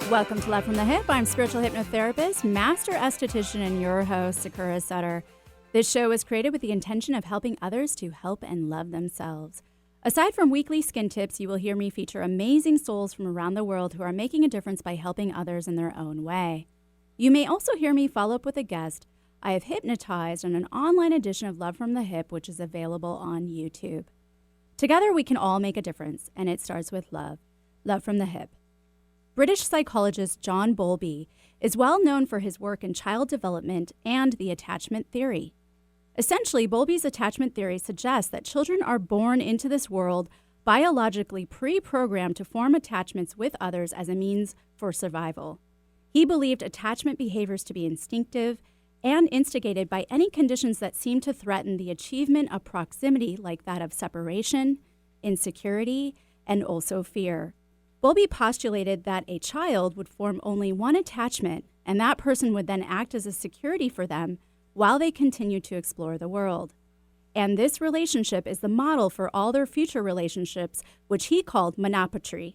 Welcome to Love from the Hip. I'm spiritual hypnotherapist, master esthetician, and your host, Sakura Sutter. This show is created with the intention of helping others to help and love themselves. Aside from weekly skin tips, you will hear me feature amazing souls from around the world who are making a difference by helping others in their own way. You may also hear me follow up with a guest I have hypnotized on an online edition of Love from the Hip, which is available on YouTube. Together, we can all make a difference, and it starts with love. Love from the Hip. British psychologist John Bowlby is well known for his work in child development and the attachment theory. Essentially, Bowlby's attachment theory suggests that children are born into this world biologically pre-programmed to form attachments with others as a means for survival. He believed attachment behaviors to be instinctive and instigated by any conditions that seem to threaten the achievement of proximity, like that of separation, insecurity, and also fear. Bowlby postulated that a child would form only one attachment, and that person would then act as a security for them while they continue to explore the world. And this relationship is the model for all their future relationships, which he called monopatry.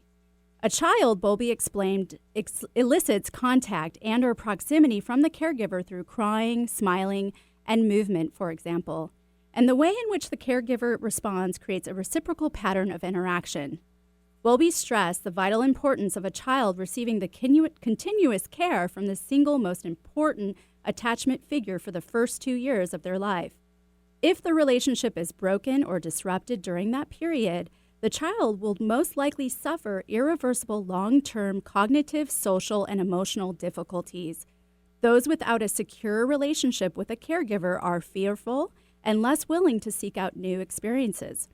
A child, Bowlby explained, elicits contact and or proximity from the caregiver through crying, smiling, and movement, for example. And the way in which the caregiver responds creates a reciprocal pattern of interaction. Bowlby stressed the vital importance of a child receiving the continuous care from the single most important attachment figure for the first 2 years of their life. If the relationship is broken or disrupted during that period, the child will most likely suffer irreversible long-term cognitive, social, and emotional difficulties. Those without a secure relationship with a caregiver are fearful and less willing to seek out new experiences.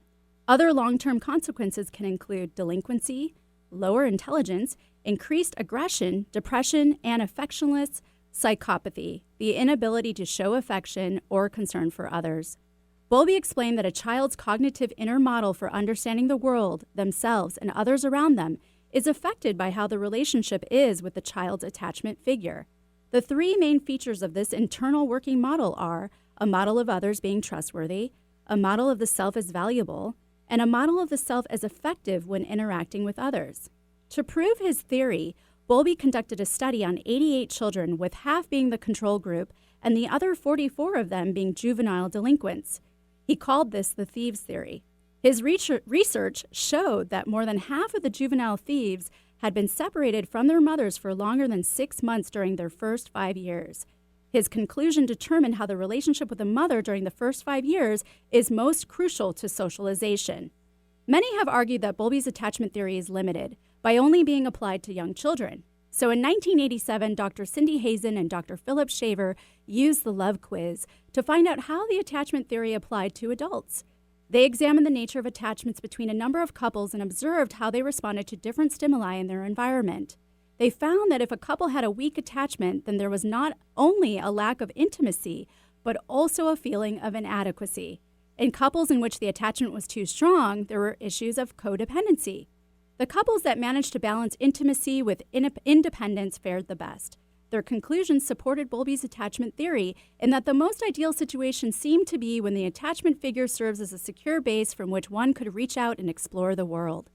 Other long-term consequences can include delinquency, lower intelligence, increased aggression, depression, and affectionless psychopathy, the inability to show affection or concern for others. Bowlby explained that a child's cognitive inner model for understanding the world, themselves, and others around them is affected by how the relationship is with the child's attachment figure. The three main features of this internal working model are a model of others being trustworthy, a model of the self as valuable, and a model of the self as effective when interacting with others. To prove his theory, Bowlby conducted a study on 88 children, with half being the control group and the other 44 of them being juvenile delinquents. He called this the thieves' theory. His research showed that more than half of the juvenile thieves had been separated from their mothers for longer than 6 months during their first 5 years. His conclusion determined how the relationship with a mother during the first 5 years is most crucial to socialization. Many have argued that Bowlby's attachment theory is limited by only being applied to young children. So in 1987, Dr. Cindy Hazen and Dr. Philip Shaver used the love quiz to find out how the attachment theory applied to adults. They examined the nature of attachments between a number of couples and observed how they responded to different stimuli in their environment. They found that if a couple had a weak attachment, then there was not only a lack of intimacy, but also a feeling of inadequacy. In couples in which the attachment was too strong, there were issues of codependency. The couples that managed to balance intimacy with independence fared the best. Their conclusions supported Bowlby's attachment theory in that the most ideal situation seemed to be when the attachment figure serves as a secure base from which one could reach out and explore the world.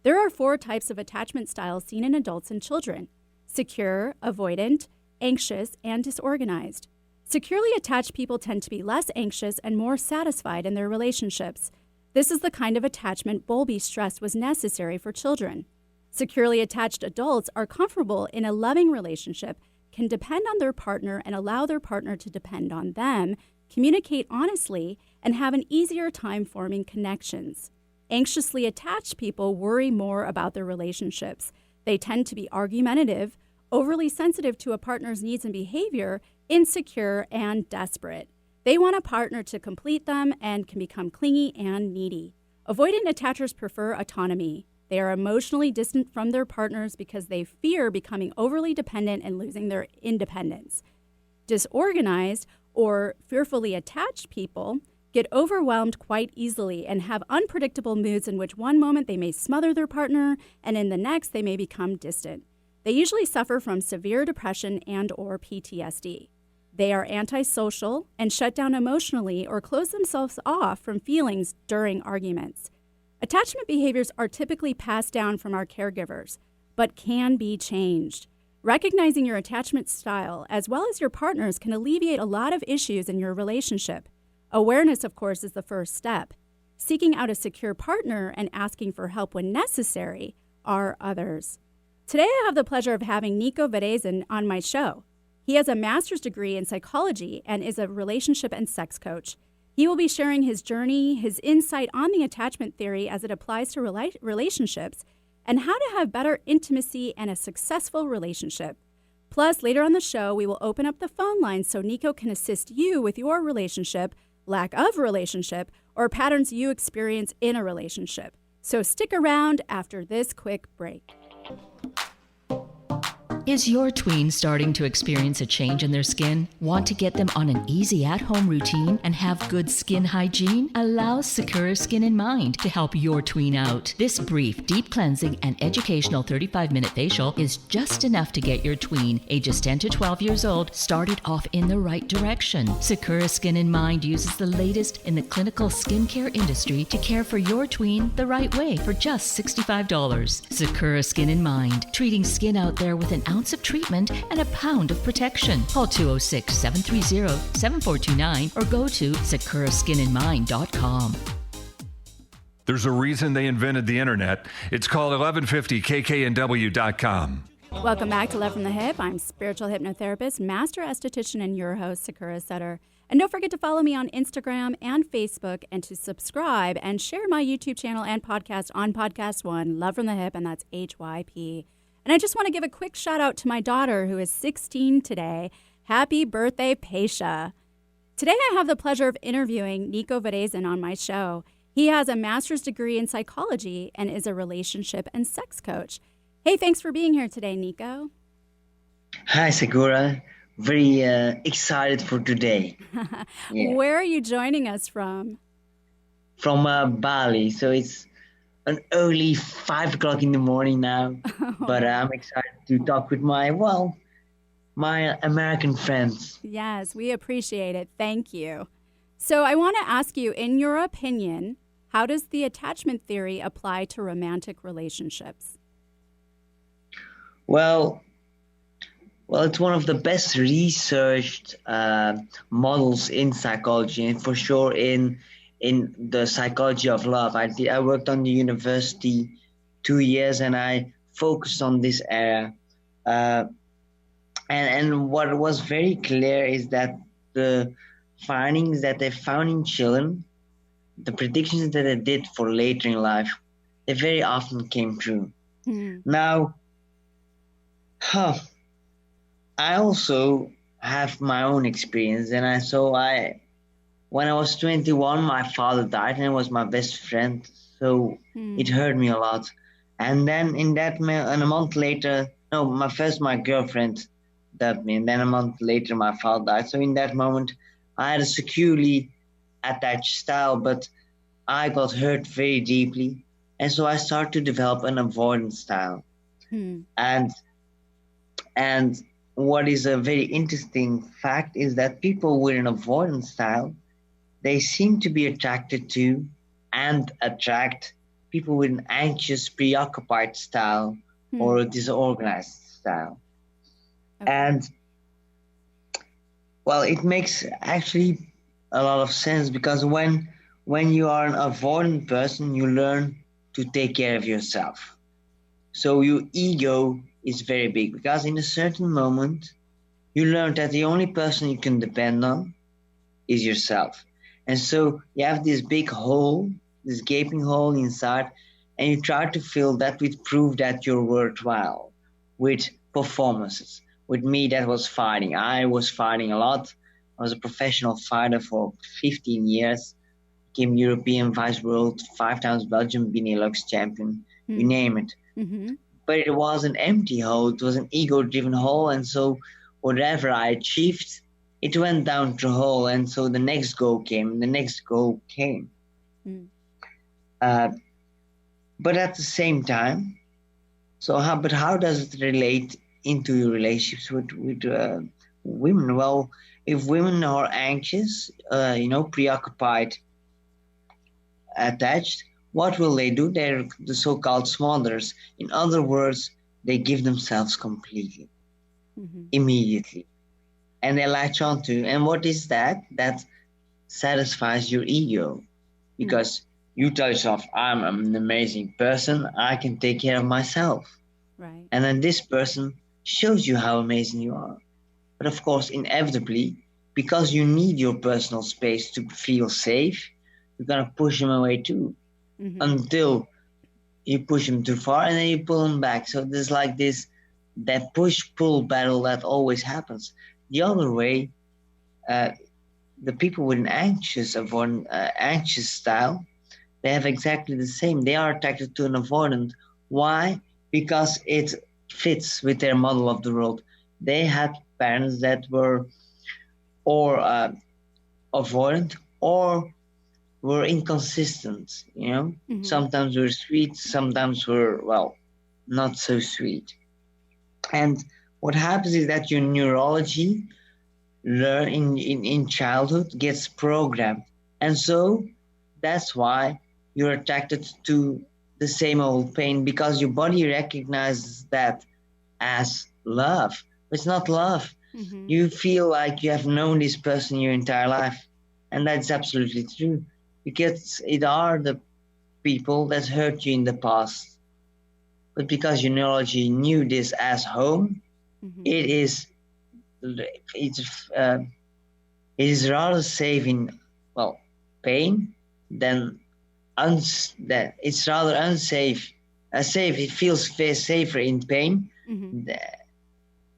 There are 4 types of attachment styles seen in adults and children: secure, avoidant, anxious, and disorganized. Securely attached people tend to be less anxious and more satisfied in their relationships. This is the kind of attachment Bowlby stressed was necessary for children. Securely attached adults are comfortable in a loving relationship, can depend on their partner and allow their partner to depend on them, communicate honestly, and have an easier time forming connections. Anxiously attached people worry more about their relationships. They tend to be argumentative, overly sensitive to a partner's needs and behavior, insecure, and desperate. They want a partner to complete them and can become clingy and needy. Avoidant attachers prefer autonomy. They are emotionally distant from their partners because they fear becoming overly dependent and losing their independence. Disorganized or fearfully attached people get overwhelmed quite easily and have unpredictable moods in which one moment they may smother their partner and in the next they may become distant. They usually suffer from severe depression and or PTSD. They are antisocial and shut down emotionally or close themselves off from feelings during arguments. Attachment behaviors are typically passed down from our caregivers, but can be changed. Recognizing your attachment style as well as your partner's can alleviate a lot of issues in your relationship. Awareness, of course, is the first step. Seeking out a secure partner and asking for help when necessary are others. Today, I have the pleasure of having Nico Verresen on my show. He has a master's degree in psychology and is a relationship and sex coach. He will be sharing his journey, his insight on the attachment theory as it applies to relationships, and how to have better intimacy and a successful relationship. Plus, later on the show, we will open up the phone lines so Nico can assist you with your relationship, lack of relationship, or patterns you experience in a relationship. So stick around after this quick break. Is your tween starting to experience a change in their skin? Want to get them on an easy at-home routine and have good skin hygiene? Allow Sakura Skin in Mind to help your tween out. This brief, deep cleansing and educational 35-minute facial is just enough to get your tween, ages 10 to 12 years old, started off in the right direction. Sakura Skin in Mind uses the latest in the clinical skincare industry to care for your tween the right way for just $65. Sakura Skin in Mind, treating skin out there with an ounce of treatment and a pound of protection. Call 206-730-7429 or go to sakuraskininmind.com. There's a reason they invented the internet. It's called 1150kknw.com. Welcome back to Love from the Hip. I'm spiritual hypnotherapist, master esthetician, and your host, Sakura Sutter. And don't forget to follow me on Instagram and Facebook and to subscribe and share my YouTube channel and podcast on Podcast One, Love from the Hip, and that's HYP. And I just want to give a quick shout out to my daughter who is 16 today. Happy birthday, Paisha. Today I have the pleasure of interviewing Nico Verresen on my show. He has a master's degree in psychology and is a relationship and sex coach. Hey, thanks for being here today, Nico. Hi, Sakura. Very excited for today. Yeah. Where are you joining us from? From Bali. So it's an early 5 o'clock in the morning now, but I'm excited to talk with my American friends. Yes, we appreciate it. Thank you. So I want to ask you, in your opinion, how does the attachment theory apply to romantic relationships? Well, it's one of the best researched models in psychology, and for sure in the psychology of love. I worked on the university 2 years and I focused on this area. And what was very clear is that the findings that they found in children, the predictions that they did for later in life, they very often came true. Now, I also have my own experience, and when I was 21, my father died, and he was my best friend. So it hurt me a lot. And then a month later, my girlfriend dumped me. And then a month later, my father died. So in that moment, I had a securely attached style, but I got hurt very deeply. And so I started to develop an avoidance style. And what is a very interesting fact is that people with an avoidance style, they seem to be attracted to and attract people with an anxious, preoccupied style or a disorganized style. Okay. And, well, it makes actually a lot of sense because when you are an avoidant person, you learn to take care of yourself. So your ego is very big because in a certain moment, you learn that the only person you can depend on is yourself. And so you have this big hole, this gaping hole inside, and you try to fill that with proof that you're worthwhile, with performances. With me, that was fighting. I was fighting a lot. I was a professional fighter for 15 years, became European vice world, 5 times Belgian Benelux champion, you name it. But it was an empty hole. It was an ego-driven hole. And so whatever I achieved, it went down the hole, and so the next goal came. But at the same time, how does it relate into your relationships with women? Well, if women are anxious, preoccupied, attached, what will they do? They're the so-called smothers. In other words, they give themselves completely, Mm-hmm. immediately, and they latch on to. And what is that? That satisfies your ego, because you tell yourself, I'm an amazing person, I can take care of myself. Right. And then this person shows you how amazing you are. But of course, inevitably, because you need your personal space to feel safe, you're going to push them away too, Mm-hmm. until you push them too far and then you pull them back. So there's like that push-pull battle that always happens. The other way, the people with an anxious style, they have exactly the same. They are attracted to an avoidant. Why? Because it fits with their model of the world. They had parents that were or avoidant or were inconsistent, Mm-hmm. Sometimes we're sweet, sometimes we're, well, not so sweet. And what happens is that your neurology learn in childhood gets programmed. And so that's why you're attracted to the same old pain, because your body recognizes that as love. It's not love. Mm-hmm. You feel like you have known this person your entire life. And that's absolutely true, because it are the people that hurt you in the past. But because your neurology knew this as home, Mm-hmm. it's it is rather safe in, well, pain than that it's rather unsafe. Safe, it feels safer in pain Mm-hmm.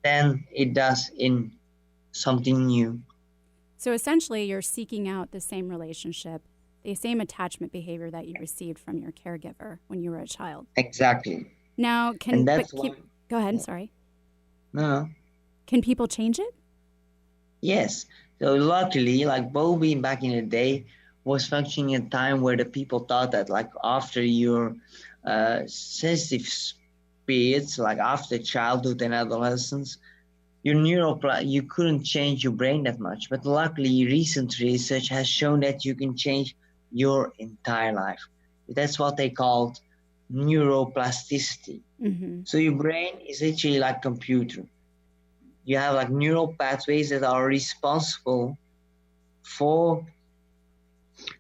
than it does in something new. So essentially, you're seeking out the same relationship, the same attachment behavior that you received from your caregiver when you were a child. Exactly. Now, And that's why. go ahead. Sorry. No. Can people change it? Yes. So luckily, like Bobby back in the day was functioning in a time where the people thought that, like, after your sensitive periods, like after childhood and adolescence, you couldn't change your brain that much. But luckily, recent research has shown that you can change your entire life. That's what they called neuroplasticity. Mm-hmm. So your brain is literally like a computer. You have like neural pathways that are responsible for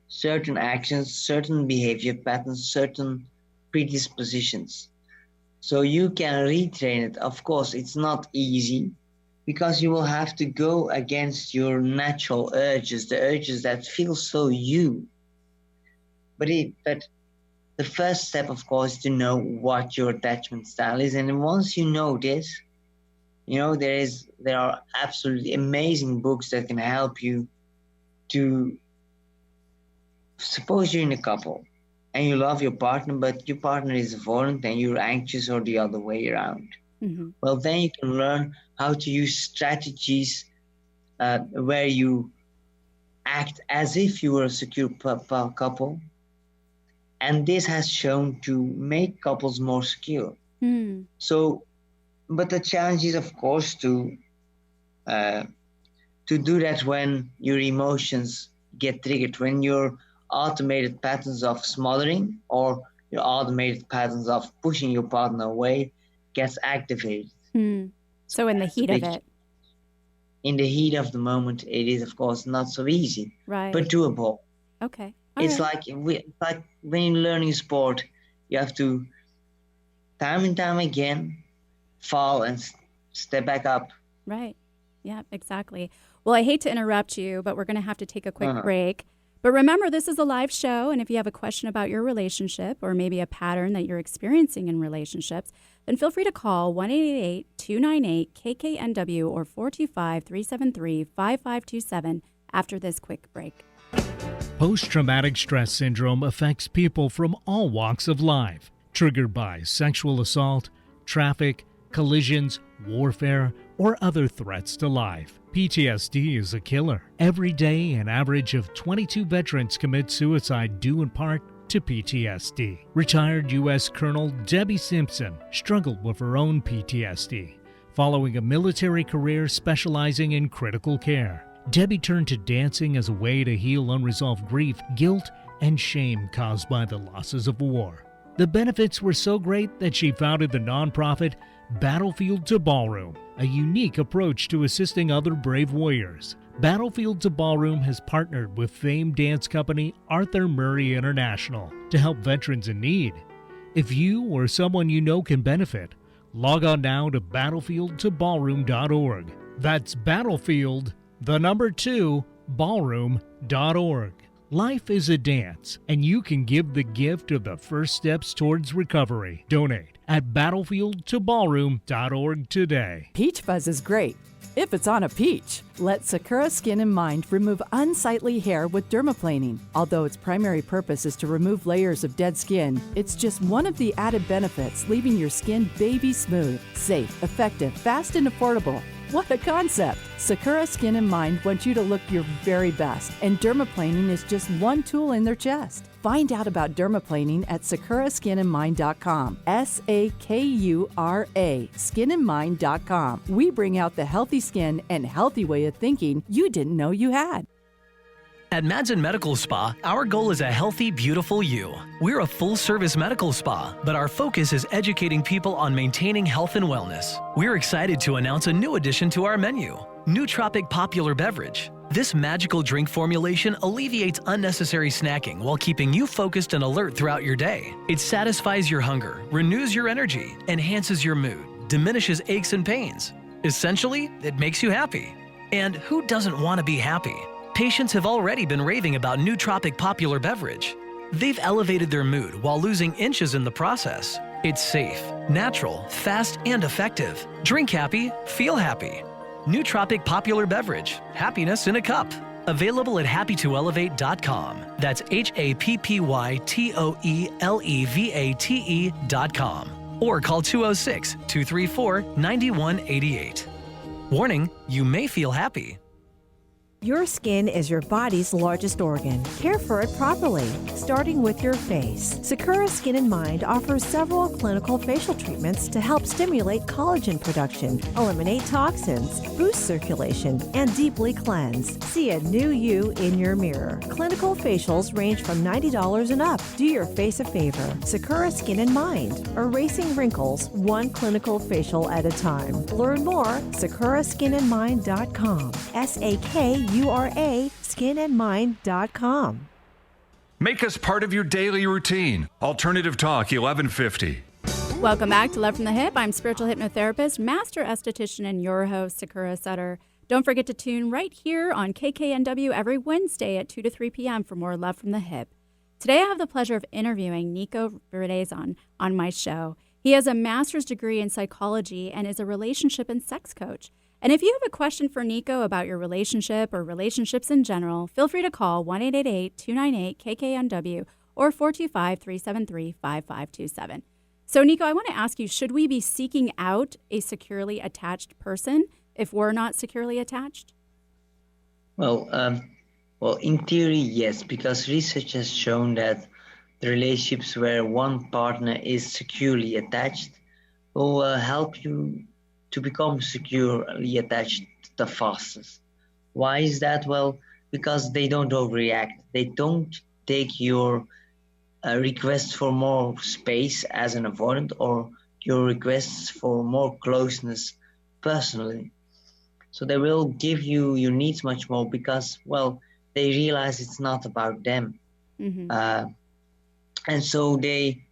certain actions, certain behavior patterns, certain predispositions. So you can retrain it. Of course, it's not easy, because you will have to go against your natural urges, the urges that feel so you. But the first step, of course, is to know what your attachment style is. And once you know this, there are absolutely amazing books that can help you to, suppose you're in a couple and you love your partner, but your partner is avoidant and you're anxious, or the other way around. Mm-hmm. Well, then you can learn how to use strategies where you act as if you were a secure couple. And this has shown to make couples more secure. Mm. So, but the challenge is, of course, to do that when your emotions get triggered, when your automated patterns of smothering or your automated patterns of pushing your partner away gets activated. Mm. So in the heat of it. In the heat of the moment, it is, of course, not so easy, right, but doable. Okay. It's like when you're learning sport, you have to, time and time again, fall and step back up. Right. Yeah, exactly. Well, I hate to interrupt you, but we're going to have to take a quick break. But remember, this is a live show, and if you have a question about your relationship or maybe a pattern that you're experiencing in relationships, then feel free to call 1-888-298-KKNW or 425-373-5527 after this quick break. Post-traumatic stress syndrome affects people from all walks of life, triggered by sexual assault, traffic, collisions, warfare, or other threats to life. PTSD is a killer. Every day, an average of 22 veterans commit suicide due in part to PTSD. Retired U.S. Colonel Debbie Simpson struggled with her own PTSD, following a military career specializing in critical care. Debbie turned to dancing as a way to heal unresolved grief, guilt, and shame caused by the losses of war. The benefits were so great that she founded the nonprofit Battlefield to Ballroom, a unique approach to assisting other brave warriors. Battlefield to Ballroom has partnered with famed dance company Arthur Murray International to help veterans in need. If you or someone you know can benefit, log on now to battlefieldtoballroom.org. That's battlefield, the number 2, ballroom.org. Life is a dance, and you can give the gift of the first steps towards recovery. Donate at battlefieldtoballroom.org today. Peach fuzz is great if it's on a peach. Let Sakura Skin and Mind remove unsightly hair with dermaplaning. Although its primary purpose is to remove layers of dead skin, it's just one of the added benefits, leaving your skin baby smooth, safe, effective, fast, and affordable. What a concept! Sakura Skin and Mind wants you to look your very best, and dermaplaning is just one tool in their chest. Find out about dermaplaning at sakuraskinandmind.com. SAKURA, skinandmind.com. We bring out the healthy skin and healthy way of thinking you didn't know you had. At Madsen Medical Spa, our goal is a healthy, beautiful you. We're a full-service medical spa, but our focus is educating people on maintaining health and wellness. We're excited to announce a new addition to our menu, Nootropic Popular Beverage. This magical drink formulation alleviates unnecessary snacking while keeping you focused and alert throughout your day. It satisfies your hunger, renews your energy, enhances your mood, diminishes aches and pains. Essentially, it makes you happy. And who doesn't want to be happy? Patients have already been raving about Nootropic Popular Beverage. They've elevated their mood while losing inches in the process. It's safe, natural, fast, and effective. Drink happy, feel happy. Nootropic Popular Beverage, happiness in a cup. Available at happytoelevate.com. That's happytoelevate.com. Or call 206-234-9188. Warning, you may feel happy. Your skin is your body's largest organ. Care for it properly, starting with your face. Sakura Skin and Mind offers several clinical facial treatments to help stimulate collagen production, eliminate toxins, boost circulation, and deeply cleanse. See a new you in your mirror. Clinical facials range from $90 and up. Do your face a favor. Sakura Skin and Mind, erasing wrinkles one clinical facial at a time. Learn more, sakuraskinandmind.com. SAKURA, skinandmind.com. Make us part of your daily routine. Alternative Talk 1150. Welcome back to Love from the Hip. I'm spiritual hypnotherapist, master esthetician, and your host, Sakura Sutter. Don't forget to tune right here on KKNW every Wednesday at 2 to 3 p.m. for more Love from the Hip. Today I have the pleasure of interviewing Nico Verresen on my show. He has a master's degree in psychology and is a relationship and sex coach. And if you have a question for Nico about your relationship or relationships in general, feel free to call 1-888-298-KKNW or 425-373-5527. So, Nico, I want to ask you, should we be seeking out a securely attached person if we're not securely attached? Well, in theory, yes, because research has shown that the relationships where one partner is securely attached will help you to become securely attached the fastest. Why is that? Well, because they don't overreact. They don't take your requests for more space as an avoidant or your requests for more closeness personally. So they will give you your needs much more because, well, they realize it's not about them. Mm-hmm. And so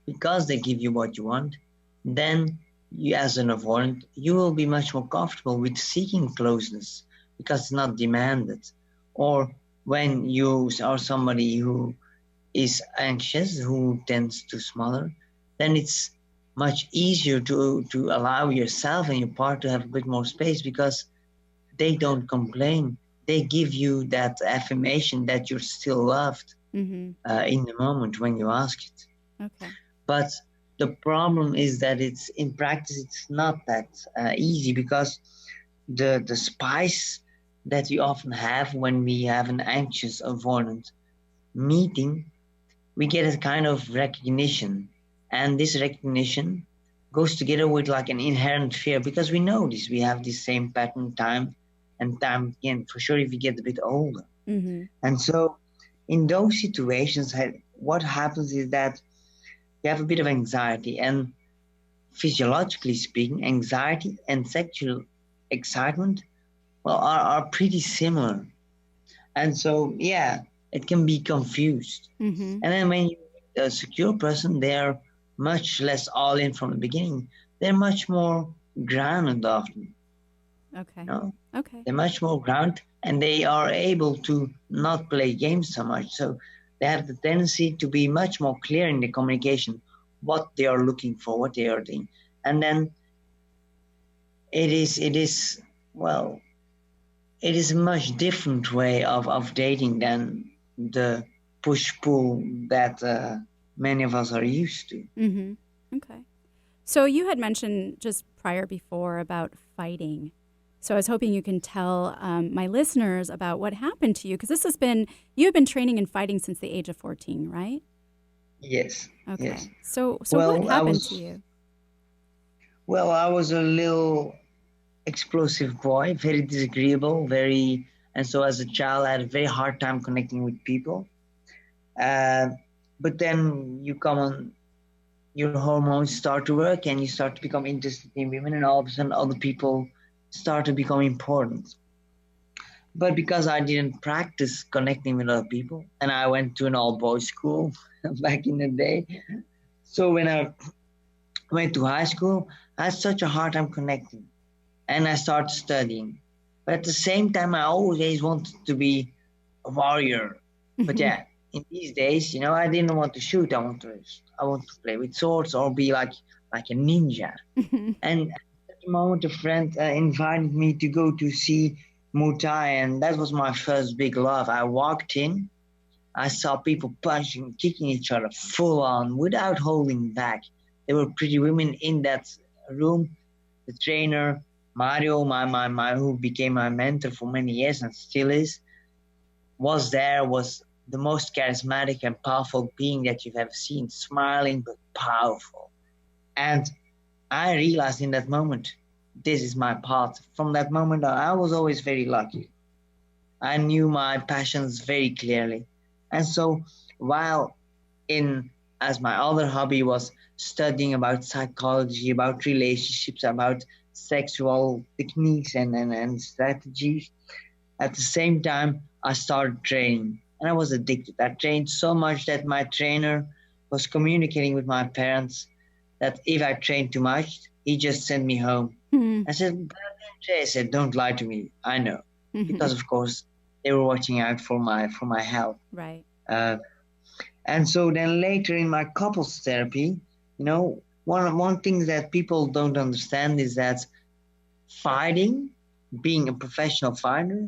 because they give you what you want, then you, as an avoidant, you will be much more comfortable with seeking closeness because it's not demanded. Or when you are somebody who is anxious, who tends to smother, then it's much easier to allow yourself and your partner to have a bit more space because they don't complain. They give you that affirmation that you're still loved in the moment when you ask it. Okay. But the problem is that in practice, it's not that easy because the spice that we often have when we have an anxious avoidant meeting, we get a kind of recognition. And this recognition goes together with like an inherent fear because we know this. We have this same pattern time and time again, for sure, if we get a bit older. Mm-hmm. And so in those situations, what happens is that you have a bit of anxiety. And physiologically speaking, anxiety and sexual excitement, well, are pretty similar. And so, yeah, it can be confused. Mm-hmm. And then when you're a secure person, they're much less all in from the beginning. They're much more grounded often. Okay. You know? Okay. They're much more grounded, and they are able to not play games so much. So they have the tendency to be much more clear in the communication, what they are looking for, what they are doing. And then it is well, it is a much different way of dating than the push-pull that many of us are used to. Mm-hmm. Okay. So you had mentioned just prior before about fighting. So I was hoping you can tell my listeners about what happened to you, because you've been training and fighting since the age of 14, right? Yes. Okay. Yes. So Well, what happened to you? Well, I was a little explosive boy, very disagreeable, and so as a child, I had a very hard time connecting with people. But then your hormones start to work, and you start to become interested in women, and all of a sudden, other people start to become important. But because I didn't practice connecting with other people, and I went to an all-boys school back in the day, so when I went to high school, I had such a hard time connecting, and I started studying. But at the same time, I always wanted to be a warrior. But yeah, in these days, I didn't want to shoot. I want to play with swords or be like a ninja. And at the moment, a friend invited me to go to see Muay Thai, and that was my first big love. I walked in, I saw people punching, kicking each other full on without holding back. There were pretty women in that room. The trainer, Mario, who became my mentor for many years and still is, was the most charismatic and powerful being that you've ever seen, smiling but powerful. And I realized in that moment, this is my path. From that moment on, I was always very lucky. I knew my passions very clearly. And so while as my other hobby was studying about psychology, about relationships, about sexual techniques and strategies, at the same time, I started training, and I was addicted. I trained so much that my trainer was communicating with my parents that if I trained too much, he just sent me home. I said, but I said, don't lie to me. I know, because of course they were watching out for my health. Right. And so then later in my couples therapy, one thing that people don't understand is that fighting, being a professional fighter,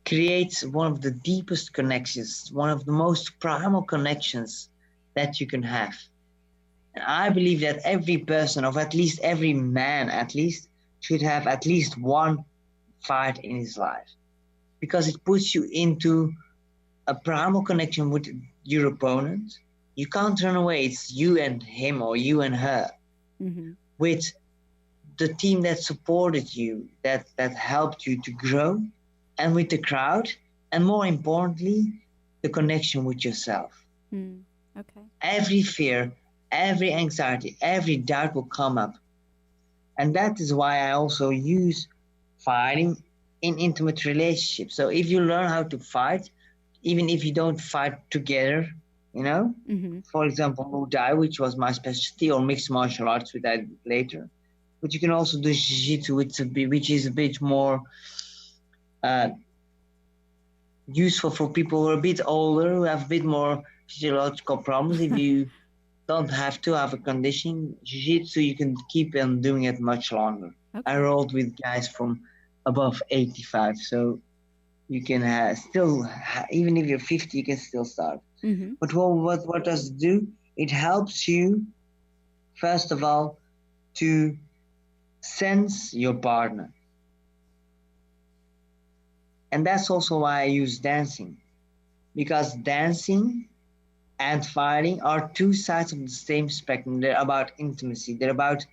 creates one of the deepest connections, one of the most primal connections that you can have. And I believe that every person, or at least every man at least, should have at least one fight in his life, because it puts you into a primal connection with your opponent. You can't run away. It's you and him or you and her, with the team that supported you, that helped you to grow, and with the crowd, and more importantly, the connection with yourself. Okay. Every fear, every anxiety, every doubt will come up. And that is why I also use fighting in intimate relationships. So if you learn how to fight, even if you don't fight together, for example, Muay Thai, which was my specialty, or mixed martial arts, which I did later. But you can also do Jiu-Jitsu, which is a bit more useful for people who are a bit older, who have a bit more physiological problems. If you don't have to have a conditioning, Jiu-Jitsu, you can keep on doing it much longer. Okay. I rolled with guys from above 85, so you can even if you're 50, you can still start. But what does it do? It helps you, first of all, to sense your partner. And that's also why I use dancing, because dancing and fighting are two sides of the same spectrum. They're about intimacy. They're about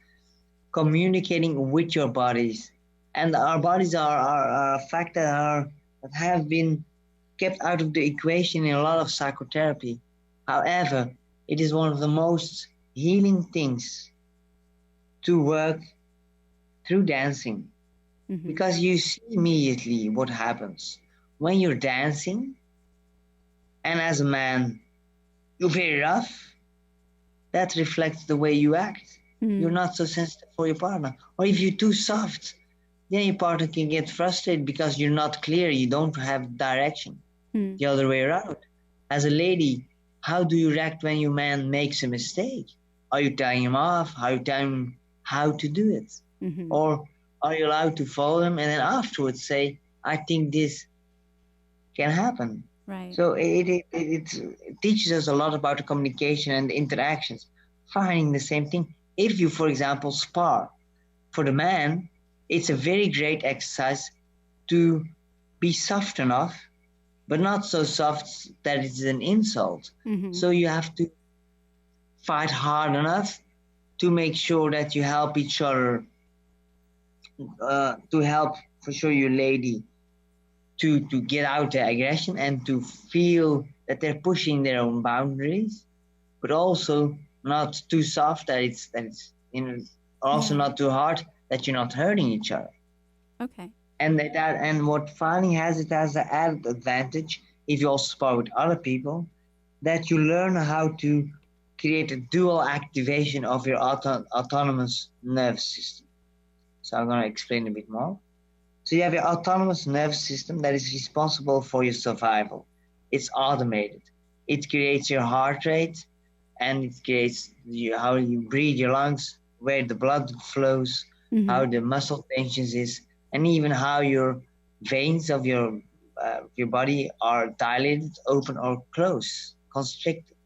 communicating with your bodies. And our bodies are a fact that have been kept out of the equation in a lot of psychotherapy. However, it is one of the most healing things to work through dancing, because you see immediately what happens when you're dancing, and as a man, you're very rough. That reflects the way you act. You're not so sensitive for your partner. Or if you're too soft, then your partner can get frustrated because you're not clear. You don't have direction. The other way around. As a lady, how do you react when your man makes a mistake? Are you telling him off? Are you telling him how to do it? Or are you allowed to follow him and then afterwards say, I think this can happen? Right. So it teaches us a lot about the communication and the interactions. Finding the same thing. If you, for example, spar, for the man, it's a very great exercise to be soft enough, but not so soft that it's an insult. So you have to fight hard enough to make sure that you help each other, to help, for sure, your lady to get out the aggression and to feel that they're pushing their own boundaries, but also not too soft that it's also not too hard that you're not hurting each other. Okay. And what fighting has, it has the added advantage, if you also spar with other people, that you learn how to create a dual activation of your autonomous nervous system. So I'm going to explain a bit more. So you have your autonomous nervous system that is responsible for your survival. It's automated. It creates your heart rate, and it creates how you breathe your lungs, where the blood flows, how the muscle tensions is, and even how your veins of your body are dilated, open, or closed, constricted.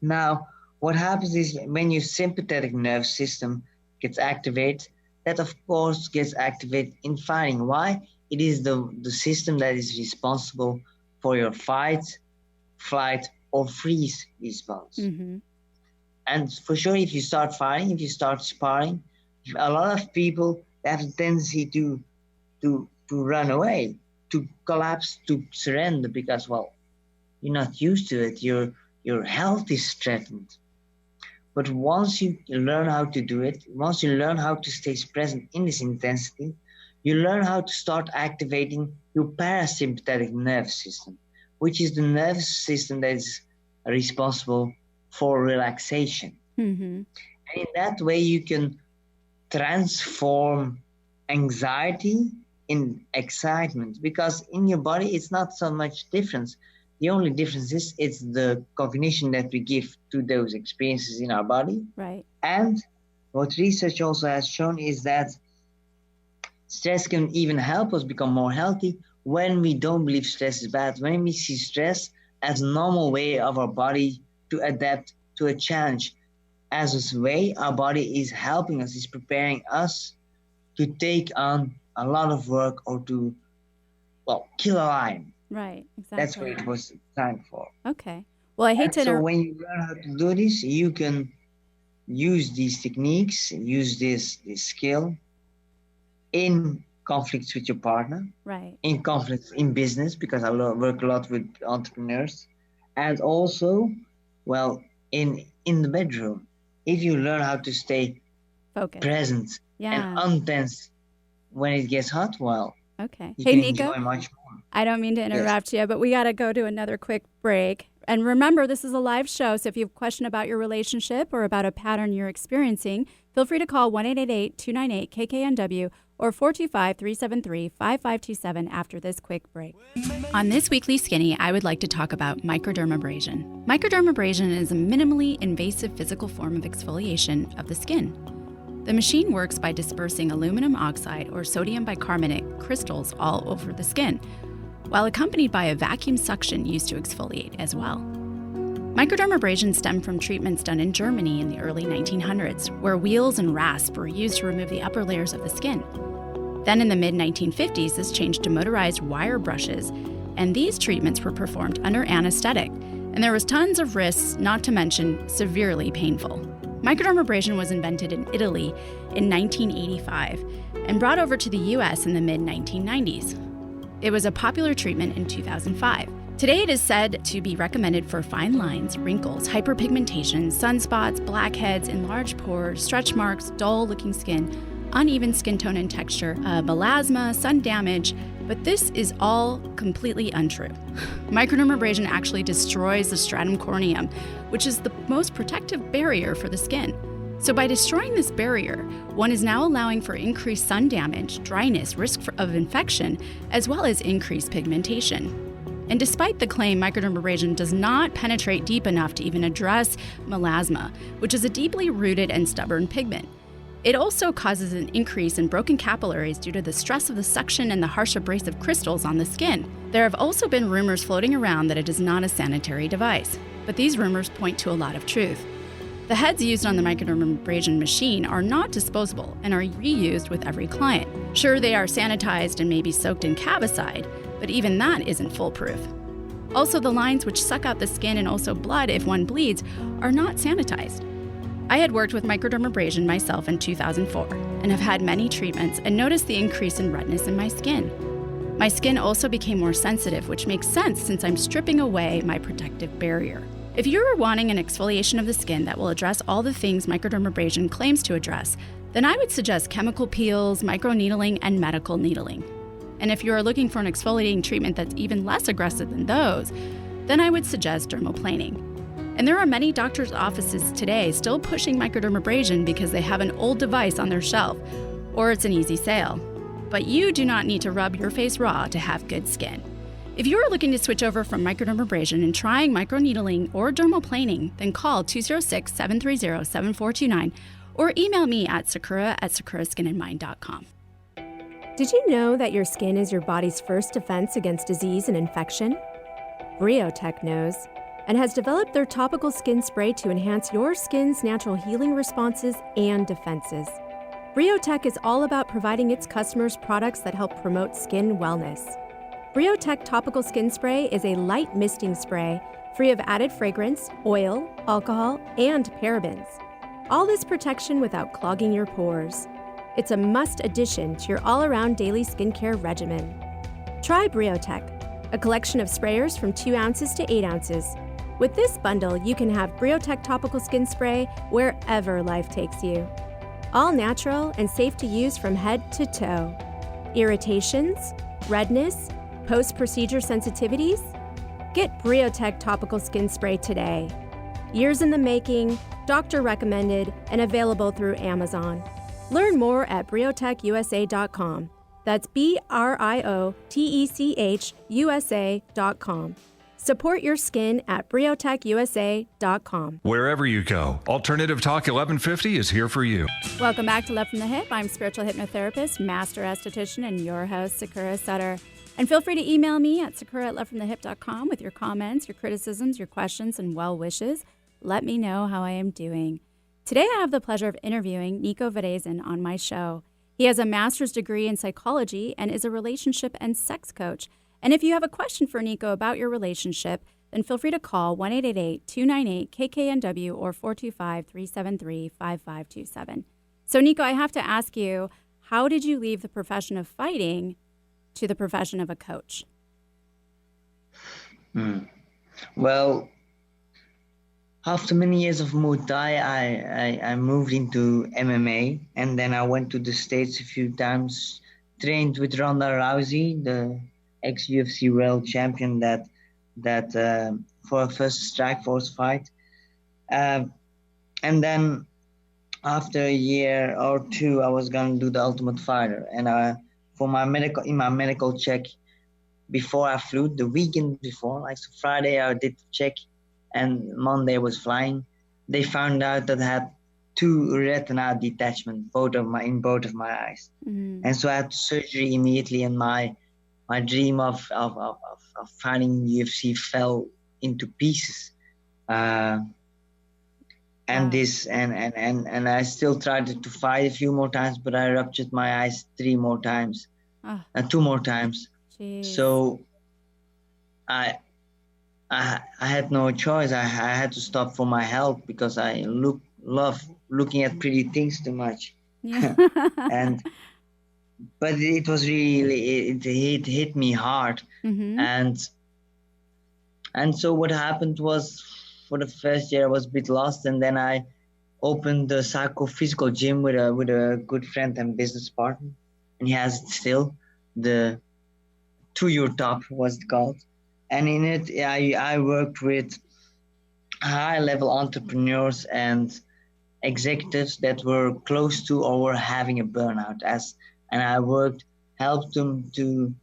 Now, what happens is when your sympathetic nervous system gets activated, that of course gets activated in fighting. Why? It is the system that is responsible for your fight, flight, or freeze response. And for sure, if you start fighting, if you start sparring, a lot of people have a tendency to run away, to collapse, to surrender, because, well, you're not used to it. Your health is threatened. But once you learn how to do it, once you learn how to stay present in this intensity, you learn how to start activating your parasympathetic nervous system, which is the nervous system that is responsible for relaxation. And in that way, you can transform anxiety in excitement, because in your body, it's not so much difference. The only difference is it's the cognition that we give to those experiences in our body. Right. And what research also has shown is that stress can even help us become more healthy when we don't believe stress is bad, when we see stress as a normal way of our body to adapt to a challenge. As a way our body is helping us, is preparing us to take on a lot of work or to, well, kill a lion. Right, exactly. That's what it was designed for. Okay. Well, I hate to So when you learn how to do this, you can use these techniques, use this skill in conflicts with your partner, right, in conflicts in business, because I work a lot with entrepreneurs, and also, well, in the bedroom. If you learn how to stay present and untense when it gets hot, well, okay. You Hey, can Nico, enjoy much more. I don't mean to interrupt you, but we got to go to another quick break. And remember, this is a live show, so if you have a question about your relationship or about a pattern you're experiencing, feel free to call 1-888-298-KKNW or 425-373-5527 after this quick break. On this weekly Skinny, I would like to talk about microdermabrasion. Microdermabrasion is a minimally invasive physical form of exfoliation of the skin. The machine works by dispersing aluminum oxide or sodium bicarbonate crystals all over the skin, while accompanied by a vacuum suction used to exfoliate as well. Microdermabrasion stemmed from treatments done in Germany in the early 1900s, where wheels and rasp were used to remove the upper layers of the skin. Then in the mid-1950s, this changed to motorized wire brushes, and these treatments were performed under anesthetic, and there was tons of risks, not to mention severely painful. Microdermabrasion was invented in Italy in 1985 and brought over to the US in the mid-1990s. It was a popular treatment in 2005. Today it is said to be recommended for fine lines, wrinkles, hyperpigmentation, sunspots, blackheads, enlarged pores, stretch marks, dull-looking skin, uneven skin tone and texture, melasma, sun damage, but this is all completely untrue. Microdermabrasion actually destroys the stratum corneum, which is the most protective barrier for the skin. So by destroying this barrier, one is now allowing for increased sun damage, dryness, risk of infection, as well as increased pigmentation. And despite the claim, microdermabrasion does not penetrate deep enough to even address melasma, which is a deeply rooted and stubborn pigment. It also causes an increase in broken capillaries due to the stress of the suction and the harsh abrasive crystals on the skin. There have also been rumors floating around that it is not a sanitary device, but these rumors point to a lot of truth. The heads used on the microdermabrasion machine are not disposable and are reused with every client. Sure, they are sanitized and may be soaked in cavicide, but even that isn't foolproof. Also, the lines which suck out the skin and also blood if one bleeds are not sanitized. I had worked with microdermabrasion myself in 2004 and have had many treatments and noticed the increase in redness in my skin. My skin also became more sensitive, which makes sense since I'm stripping away my protective barrier. If you're wanting an exfoliation of the skin that will address all the things microdermabrasion claims to address, then I would suggest chemical peels, microneedling, and medical needling. And if you are looking for an exfoliating treatment that's even less aggressive than those, then I would suggest dermoplaning. And there are many doctors' offices today still pushing microdermabrasion because they have an old device on their shelf, or it's an easy sale. But you do not need to rub your face raw to have good skin. If you are looking to switch over from microdermabrasion and trying microneedling or dermoplaning, then call 206-730-7429 or email me at sakura@sakuraskinandmind.com. Did you know that your skin is your body's first defense against disease and infection? Briotech knows and has developed their topical skin spray to enhance your skin's natural healing responses and defenses. Briotech is all about providing its customers products that help promote skin wellness. Briotech Topical Skin Spray is a light misting spray free of added fragrance, oil, alcohol, and parabens. All this protection without clogging your pores. It's a must addition to your all-around daily skincare regimen. Try Briotech, a collection of sprayers from 2 ounces to 8 ounces. With this bundle, you can have Briotech Topical Skin Spray wherever life takes you. All natural and safe to use from head to toe. Irritations, redness, post-procedure sensitivities? Get Briotech Topical Skin Spray today. Years in the making, doctor recommended, and available through Amazon. Learn more at briotechusa.com. That's BRIOTECHUSA.com. Support your skin at briotechusa.com. Wherever you go, Alternative Talk 1150 is here for you. Welcome back to Love from the Hip. I'm spiritual hypnotherapist, master esthetician, and your host, Sakura Sutter. And feel free to email me at sakura@lovefromthehip.com with your comments, your criticisms, your questions, and well wishes. Let me know how I am doing. Today, I have the pleasure of interviewing Nico Verresen on my show. He has a master's degree in psychology and is a relationship and sex coach. And if you have a question for Nico about your relationship, then feel free to call 1-888-298-KKNW or 425-373-5527. So, Nico, I have to ask you, how did you leave the profession of fighting to the profession of a coach? Well, after many years of Muay Thai, I moved into MMA, and then I went to the States a few times, trained with Ronda Rousey, the ex-UFC world champion that for a first Strikeforce fight. And then after a year or two, I was going to do the Ultimate Fighter. And for my medical check before I flew, the weekend before, like so Friday I did the check, and Monday was flying. They found out that I had 2 retina detachments, in both of my eyes. Mm-hmm. And so I had surgery immediately, and my dream of fighting UFC fell into pieces. And I still tried to fight a few more times, but I ruptured my eyes 3 more times, 2 more times. Jeez. So I had no choice. I had to stop for my health because I love looking at pretty things too much. Yeah. But it was really, it hit me hard. Mm-hmm. And And so what happened was, for the first year I was a bit lost, and then I opened the psychophysical gym with a good friend and business partner, and he has it still, the To Your Top was it called. And in it I worked with high level entrepreneurs and executives that were close to or were having a burnout, and I helped them to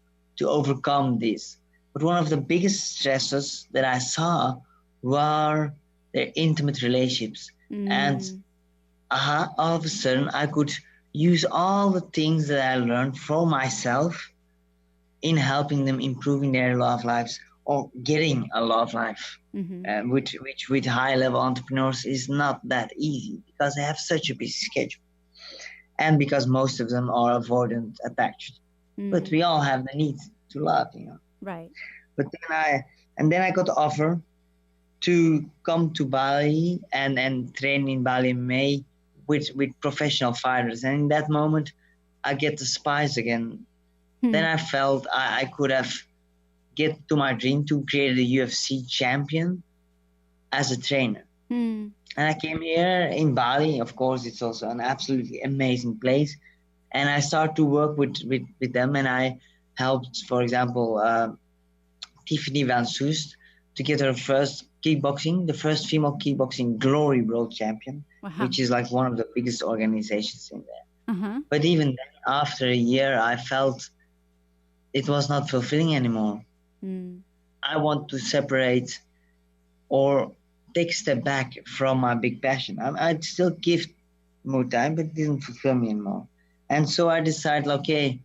overcome this. But one of the biggest stresses that I saw were their intimate relationships. And all of a sudden I could use all the things that I learned for myself in helping them improving their love lives or getting a love life, which with high level entrepreneurs is not that easy because they have such a busy schedule, and because most of them are avoidant attached. But we all have the need to love, Right. But then I got the offer to come to Bali and train in Bali in May with professional fighters, and in that moment I get the spice again. Then I felt I could have get to my dream to create a UFC champion as a trainer. And I came here in Bali. Of course, it's also an absolutely amazing place. And I started to work with them, and I helped, for example, Tiffany Van Soest to get her first the first female kickboxing glory world champion, which is like one of the biggest organizations in there. But even then, after a year, I felt it was not fulfilling anymore. I want to separate or take a step back from my big passion. I'd still give more time, but it didn't fulfill me anymore. And so I decided, okay,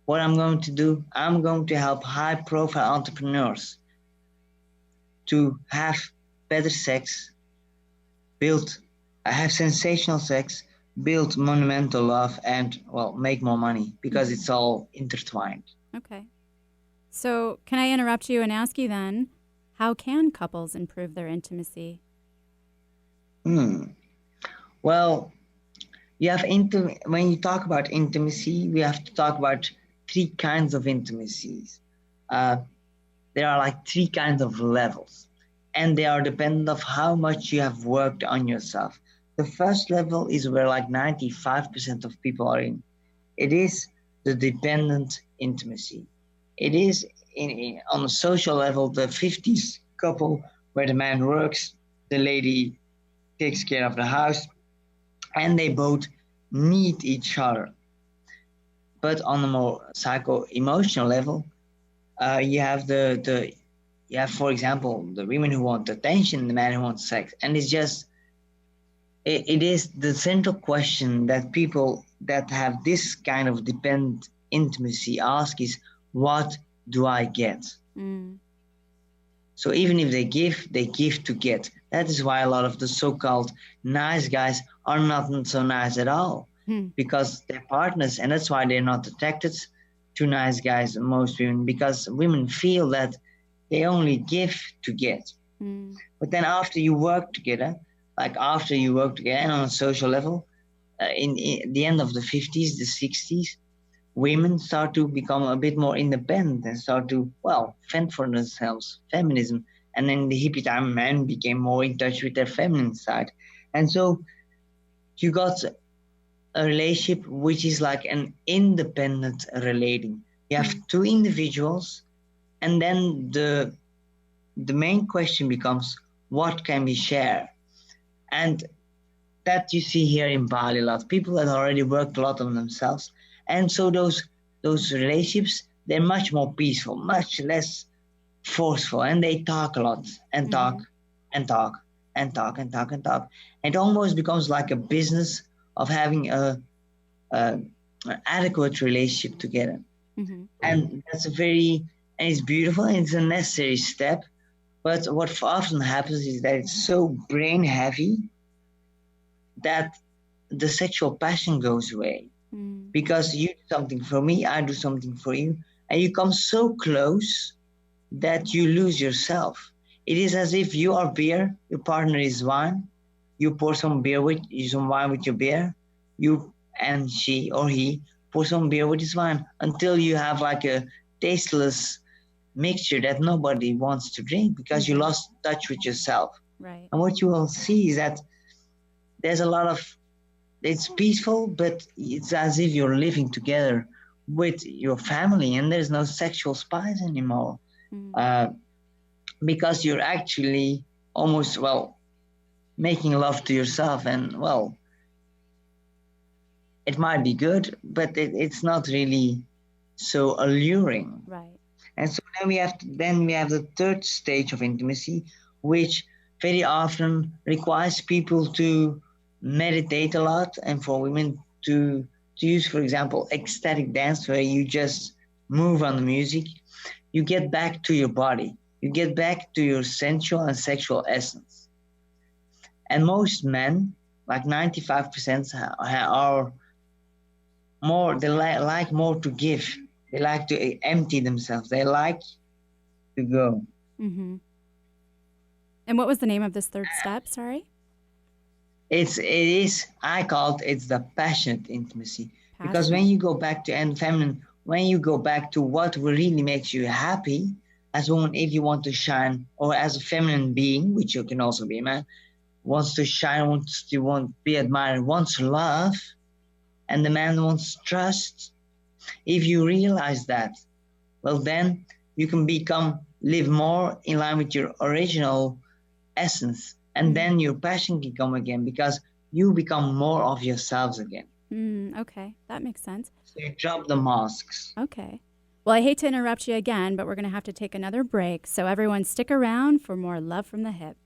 what I'm going to do, I'm going to help high-profile entrepreneurs to have better sex, have sensational sex, build monumental love, and, well, make more money, because it's all intertwined. Okay. So can I interrupt you and ask you then, how can couples improve their intimacy? Well, when you talk about intimacy, we have to talk about three kinds of intimacies. There are like three kinds of levels, and they are dependent of how much you have worked on yourself. The first level is where like 95% of people are in. It is the dependent intimacy. It is on a social level, the 50s couple where the man works, the lady takes care of the house, and they both need each other. But on a more psycho-emotional level, you have for example, the women who want attention, the man who wants sex, and it is the central question that people that have this kind of dependent intimacy ask is, what do I get? So even if they give to get. That is why a lot of the so-called nice guys are not so nice at all, because they're partners, and that's why they're not attracted to nice guys, most women, because women feel that they only give to get. But then after you work together, and on a social level, in the end of the 50s, the 60s, women start to become a bit more independent and start to, fend for themselves, feminism. And then the hippie time, men became more in touch with their feminine side. And so you got a relationship which is like an independent relating. You have two individuals, and then the main question becomes, what can we share? And that you see here in Bali a lot. People that already worked a lot on themselves. And so those relationships, they're much more peaceful, much less forceful, and they talk a lot and talk and talk and talk and talk and talk. It almost becomes like a business of having an adequate relationship together. And it's beautiful, and it's a necessary step. But what often happens is that it's so brain heavy that the sexual passion goes away. Because you do something for me, I do something for you, and you come so close that you lose yourself. It is as if you are beer, your partner is wine, you pour some wine with your beer, you and she or he pour some beer with his wine, until you have like a tasteless mixture that nobody wants to drink because you lost touch with yourself. Right. And what you will see is that there's a lot of, it's peaceful, but it's as if you're living together with your family and there's no sexual spice anymore. Because you're actually almost, making love to yourself. And, it might be good, but it's not really so alluring. Right. And so then we have the third stage of intimacy, which very often requires people to meditate a lot, and for women to use, for example, ecstatic dance, where you just move on the music. You get back to your body. You get back to your sensual and sexual essence. And most men, like 95%, are more, they like more to give. They like to empty themselves. They like to go. Mm-hmm. And what was the name of this third step? Sorry. I call it's the passionate intimacy. Because when you go back to feminine, when you go back to what really makes you happy as a woman, if you want to shine, or as a feminine being, which you can also be a man, wants to shine, wants to be admired, wants love, and the man wants trust. If you realize that, then you can live more in line with your original essence. And then your passion can come again because you become more of yourselves again. Okay, that makes sense. So you drop the masks. Okay. Well, I hate to interrupt you again, but we're going to have to take another break. So everyone stick around for more Love from the Hip.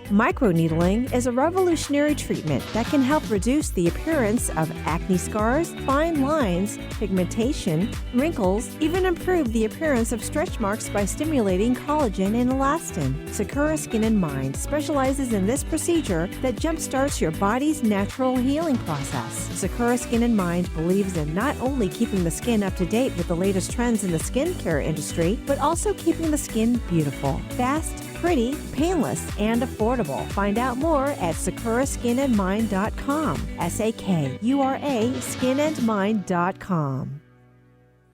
Microneedling is a revolutionary treatment that can help reduce the appearance of acne scars, fine lines, pigmentation, wrinkles, even improve the appearance of stretch marks by stimulating collagen and elastin. Sakura Skin and Mind specializes in this procedure that jumpstarts your body's natural healing process. Sakura Skin and Mind believes in not only keeping the skin up to date with the latest trends in the skincare industry, but also keeping the skin beautiful, fast, pretty, painless, and affordable. Find out more at sakuraskinandmind.com. SAKURA skinandmind.com.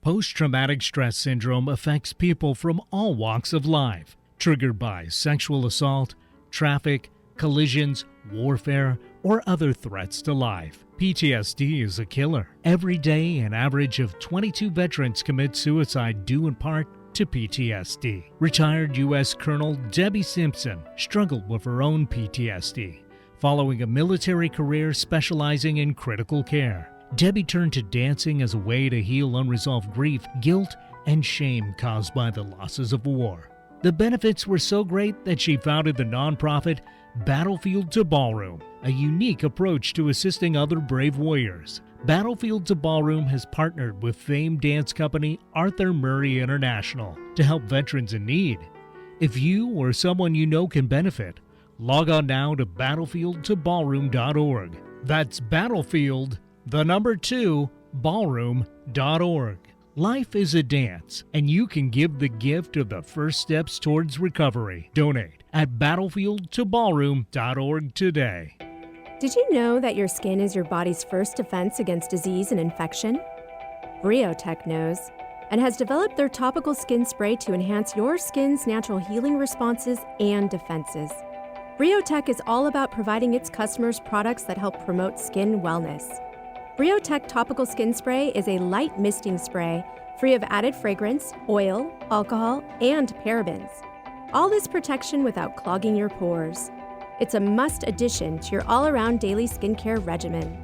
Post-traumatic stress syndrome affects people from all walks of life, triggered by sexual assault, traffic, collisions, warfare, or other threats to life. PTSD is a killer. Every day, an average of 22 veterans commit suicide due in part to PTSD. Retired U.S. Colonel Debbie Simpson struggled with her own PTSD. Following a military career specializing in critical care, Debbie turned to dancing as a way to heal unresolved grief, guilt, and shame caused by the losses of war. The benefits were so great that she founded the nonprofit Battlefield to Ballroom, a unique approach to assisting other brave warriors. Battlefield to Ballroom has partnered with famed dance company Arthur Murray International to help veterans in need. If you or someone you know can benefit, log on now to battlefieldtoballroom.org. That's Battlefield, 2, ballroom.org. Life is a dance, and you can give the gift of the first steps towards recovery. Donate at battlefieldtoballroom.org today. Did you know that your skin is your body's first defense against disease and infection? Briotech knows and has developed their topical skin spray to enhance your skin's natural healing responses and defenses. Briotech is all about providing its customers products that help promote skin wellness. Briotech Topical Skin Spray is a light misting spray free of added fragrance, oil, alcohol, and parabens. All this protection without clogging your pores. It's a must addition to your all-around daily skincare regimen.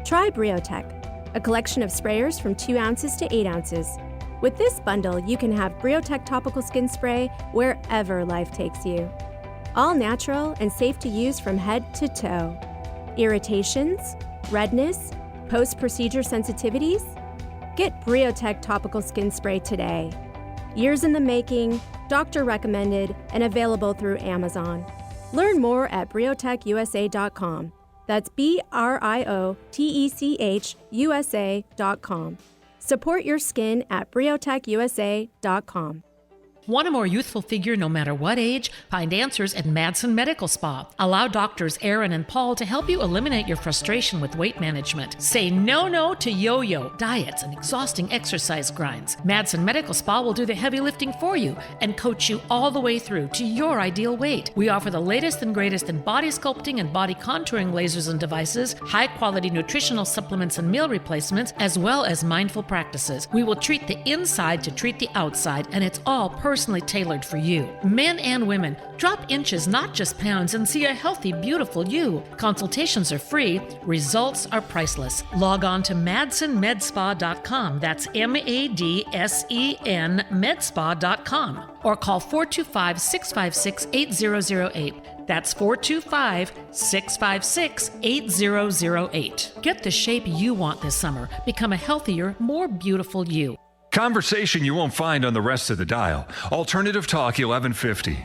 Try Briotech, a collection of sprayers from 2 ounces to 8 ounces. With this bundle, you can have Briotech Topical Skin Spray wherever life takes you. All natural and safe to use from head to toe. Irritations, redness, post-procedure sensitivities? Get Briotech Topical Skin Spray today. Years in the making, doctor recommended, and available through Amazon. Learn more at briotechusa.com. That's BRIOTECHUSA.com. Support your skin at briotechusa.com. Want a more youthful figure no matter what age? Find answers at Madsen Medical Spa. Allow doctors Aaron and Paul to help you eliminate your frustration with weight management. Say no to yo-yo, diets, and exhausting exercise grinds. Madsen Medical Spa will do the heavy lifting for you and coach you all the way through to your ideal weight. We offer the latest and greatest in body sculpting and body contouring lasers and devices, high-quality nutritional supplements and meal replacements, as well as mindful practices. We will treat the inside to treat the outside, and it's all personally tailored for you. Men and women, drop inches, not just pounds, and see a healthy, beautiful you. Consultations are free. Results are priceless. Log on to MadsenMedSpa.com. That's MADSEN Medspa.com. Or call 425-656-8008. That's 425-656-8008. Get the shape you want this summer. Become a healthier, more beautiful you. Conversation you won't find on the rest of the dial. Alternative Talk 1150.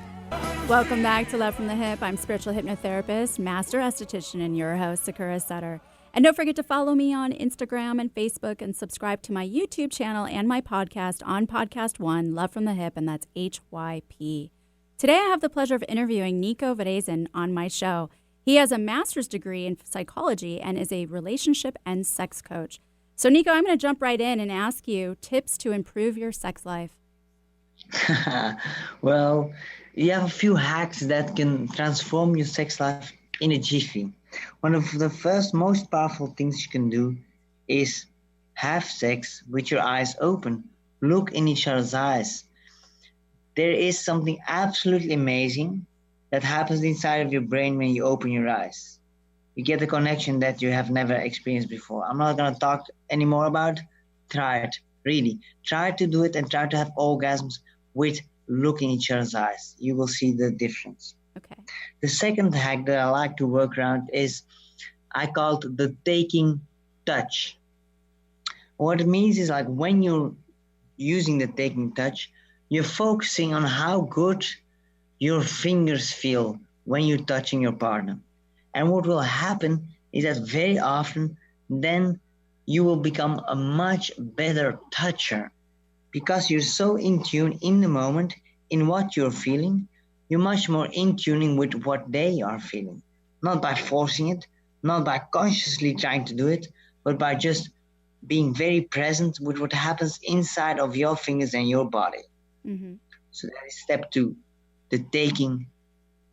Welcome back to Love from the Hip. I'm spiritual hypnotherapist, master esthetician, and your host, Sakura Sutter. And don't forget to follow me on Instagram and Facebook and subscribe to my YouTube channel and my podcast on Podcast One, Love from the Hip, and that's HYP. Today I have the pleasure of interviewing Nico Verresen on my show. He has a master's degree in psychology and is a relationship and sex coach. So, Nico, I'm going to jump right in and ask you tips to improve your sex life. Well, you have a few hacks that can transform your sex life in a jiffy. One of the first most powerful things you can do is have sex with your eyes open. Look in each other's eyes. There is something absolutely amazing that happens inside of your brain when you open your eyes. You get a connection that you have never experienced before. I'm not going to talk anymore about it. Try it, really. Try to do it and try to have orgasms with looking in each other's eyes. You will see the difference. Okay. The second hack that I like to work around is I call it the taking touch. What it means is like when you're using the taking touch, you're focusing on how good your fingers feel when you're touching your partner. And what will happen is that very often then you will become a much better toucher because you're so in tune in the moment in what you're feeling. You're much more in tuning with what they are feeling, not by forcing it, not by consciously trying to do it, but by just being very present with what happens inside of your fingers and your body. Mm-hmm. So that is step 2, the taking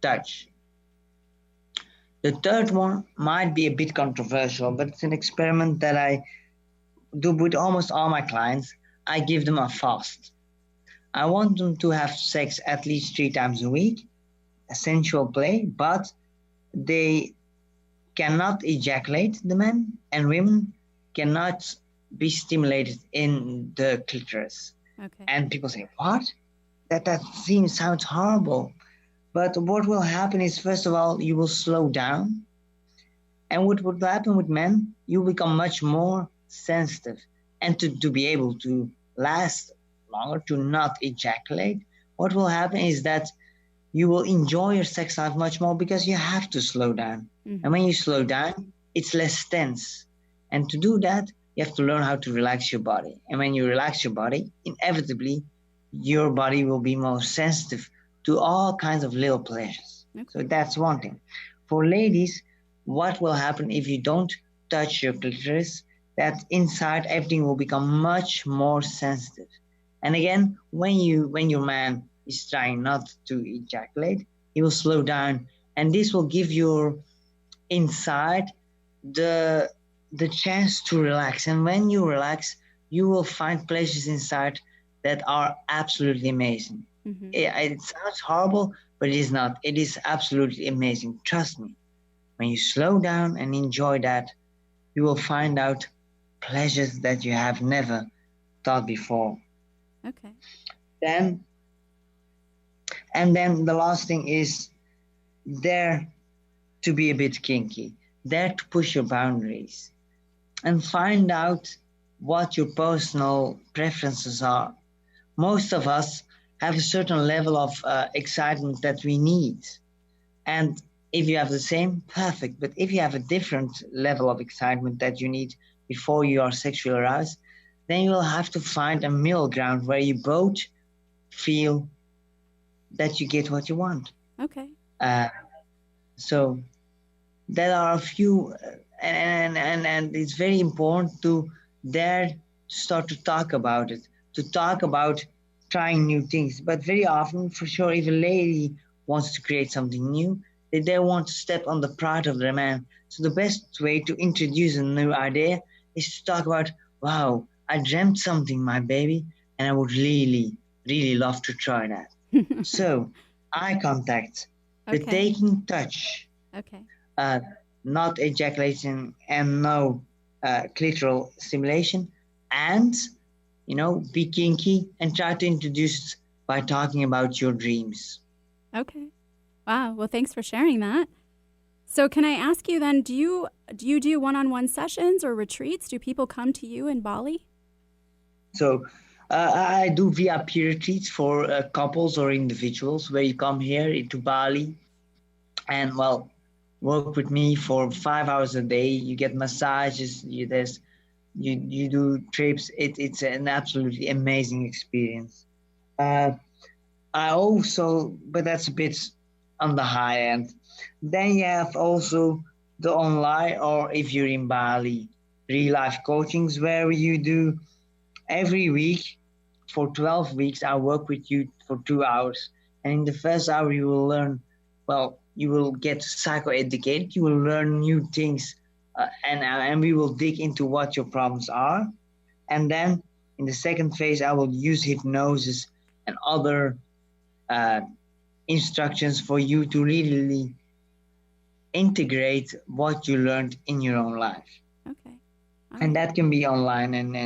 touch. The third one might be a bit controversial, but it's an experiment that I do with almost all my clients. I give them a fast. I want them to have sex at least 3 times a week, a sensual play, but they cannot ejaculate, the men, and women cannot be stimulated in the clitoris. Okay. And people say, what? That sounds horrible. But what will happen is, first of all, you will slow down. And what will happen with men, you become much more sensitive. And to be able to last longer, to not ejaculate, what will happen is that you will enjoy your sex life much more because you have to slow down. Mm-hmm. And when you slow down, it's less tense. And to do that, you have to learn how to relax your body. And when you relax your body, inevitably, your body will be more sensitive to all kinds of little pleasures. Okay. So that's one thing. For ladies, what will happen if you don't touch your clitoris? That inside everything will become much more sensitive. And again, when your man is trying not to ejaculate, he will slow down, and this will give your inside the chance to relax. And when you relax, you will find pleasures inside that are absolutely amazing. Mm-hmm. It sounds horrible, but it is not. It is absolutely amazing. Trust me. When you slow down and enjoy that, you will find out pleasures that you have never thought before. Okay. Then the last thing is dare to be a bit kinky. Dare to push your boundaries and find out what your personal preferences are. Most of us have a certain level of excitement that we need. And if you have the same, perfect. But if you have a different level of excitement that you need before you are sexually aroused, then you will have to find a middle ground where you both feel that you get what you want. Okay. So there are a few, and it's very important to dare start to talk about it, to talk about trying new things. But very often, for sure, if a lady wants to create something new, they want to step on the pride of their man. So the best way to introduce a new idea is to talk about, wow, I dreamt something, my baby, and I would really, really love to try that. So eye contact, the taking touch, not ejaculation and no clitoral stimulation, and, be kinky and try to introduce by talking about your dreams. Okay. Wow. Well, thanks for sharing that. So can I ask you then, do you do one-on-one sessions or retreats? Do people come to you in Bali? So I do VIP retreats for couples or individuals where you come here to Bali and, work with me for 5 hours a day. You get massages, you do trips. It's an absolutely amazing experience. I also, but that's a bit on the high end. Then you have also the online, or if you're in Bali, real life coachings where you do every week for 12 weeks. I work with you for 2 hours. And in the first hour, you will learn, you will get psychoeducated. You will learn new things and we will dig into what your problems are. And then in the second phase, I will use hypnosis and other instructions for you to really integrate what you learned in your own life. Okay. And that can be online and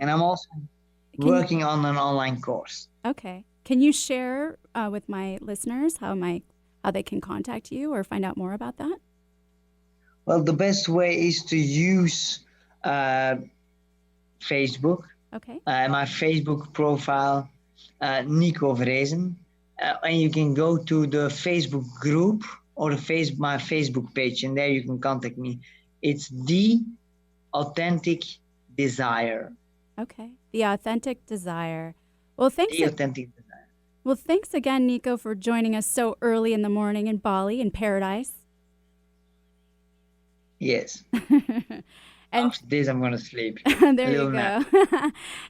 I'm also working on an online course. Okay. Can you share with my listeners how they can contact you or find out more about that? Well, the best way is to use Facebook. Okay. My Facebook profile, Nico Verresen. And you can go to the Facebook group or my Facebook page, and there you can contact me. It's The Authentic Desire. Okay. The Authentic Desire. Well, thanks. The Authentic Desire. Well, thanks again, Nico, for joining us so early in the morning in Bali, in paradise. Yes. And after this, I'm going to sleep. There you go.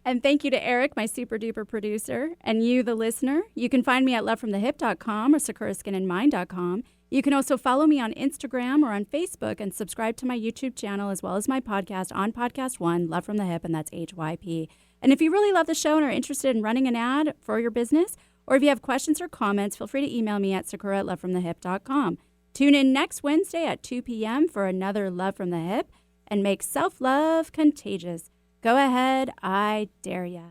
And thank you to Eric, my super duper producer, and you, the listener. You can find me at lovefromthehip.com or sakuraskinandmind.com. You can also follow me on Instagram or on Facebook and subscribe to my YouTube channel as well as my podcast on Podcast One, Love from the Hip, and that's HYP. And if you really love the show and are interested in running an ad for your business, or if you have questions or comments, feel free to email me at sakura@lovefromthehip.com. Tune in next Wednesday at 2 p.m. for another Love from the Hip, and make self-love contagious. Go ahead, I dare ya.